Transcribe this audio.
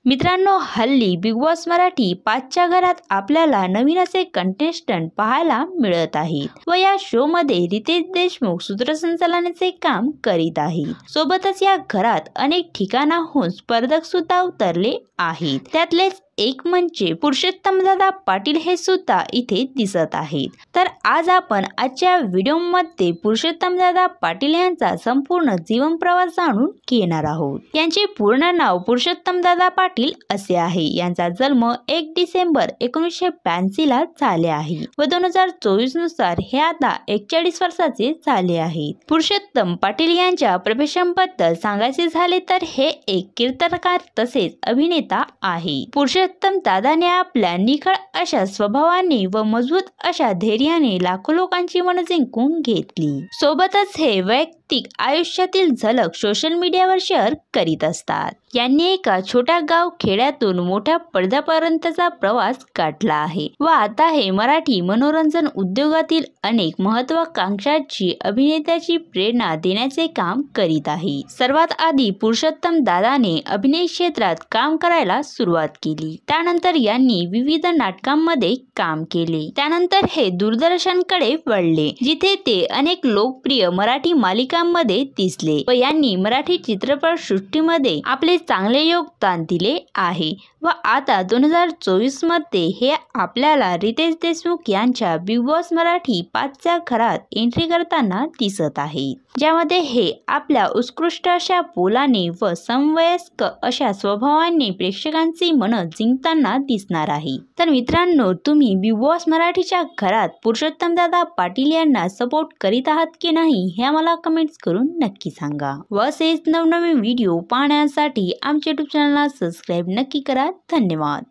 मित्रांनो, हल्ली big boss Marathi 5च्या घरात आपल्याला नवीन असे कंटेस्टंट पाहायला मिळत आहेत व या शो मध्ये रितेश देशमुख सूत्रसंचालनाचे काम करीत आहेत। सोबतच या घरात अनेक ठिकाणाहून स्पर्धक सुद्धा उतरले आहेत। त्यातलेच एक म्हणजे पुरुषोत्तमदादा पाटील हे सुद्धा इथे दिसत आहेत। तर आज आपण आजच्या व्हिडिओमध्ये पुरुषोत्तमदादा पाटील यांचा संपूर्ण जीवन प्रवास जाणून घेणार आहोत। यांचे पूर्ण नाव पुरुषोत्तमदादा पाटील असे आहे। यांचा जन्म 1 डिसेंबर 1982 ला झाले आहे व 2024 नुसार हे आता 41 वर्षाचे झाले आहेत। पुरुषोत्तम पाटील यांच्या प्रोफेशनबद्दल सांगायचे झाले तर हे एक कीर्तनकार तसेच अभिनेता आहे। पुरुषोत्तम दादाने आपल्या निखळ अशा स्वभावाने व मजबूत अशा धैर्याने लाखो लोकांची मन जिंकून घेतली। सोबतच हे वैयक्तिक आयुष्यातील झलक सोशल मीडियावर शेअर करीत असतात। यांनी एका छोट्या गाव खेड्यातून मोठ्या पडद्यापर्यंतचा प्रवास गाठला आहे व आता हे मराठी मनोरंजन उद्योगातील अनेक महत्त्वाकांक्षांची अभिनेत्याची प्रेरणा देण्याचे काम करीत आहे। सर्वात आधी पुरुषोत्तम दादाने अभिनय क्षेत्रात काम करायला सुरुवात केली। त्यानंतर यांनी विविध नाटकांमध्ये काम केले। त्यानंतर हे दूरदर्शनकडे वळले जिथे ते अनेक लोकप्रिय मराठी मालिकांमध्ये दिसले व यांनी मराठी चित्रपट सृष्टीमध्ये आपले चांगले योगदान दिले आहे व आता 2024 मध्ये हे आपल्याला रितेश देशमुख यांच्या बिग बॉस मराठी 5च्या घरात एंट्री करताना दिसत आहेत, ज्यामध्ये हे आपल्या उत्कृष्ट अशा बोलाने व समवयस्क अशा स्वभावाने प्रेक्षकांची मन जिंकताना दिसणार आहे। तर मित्रांनो, तुम्ही बिग बॉस मराठीच्या घरात पुरुषोत्तमदादा पाटील यांना सपोर्ट करीत आहात की नाही हे आम्हाला कमेंट्स करून नक्की सांगा व असेच नवनवीन व्हिडिओ पाहण्यासाठी आमच्या YouTube चॅनलला सबस्क्राईब नक्की करा। धन्यवाद।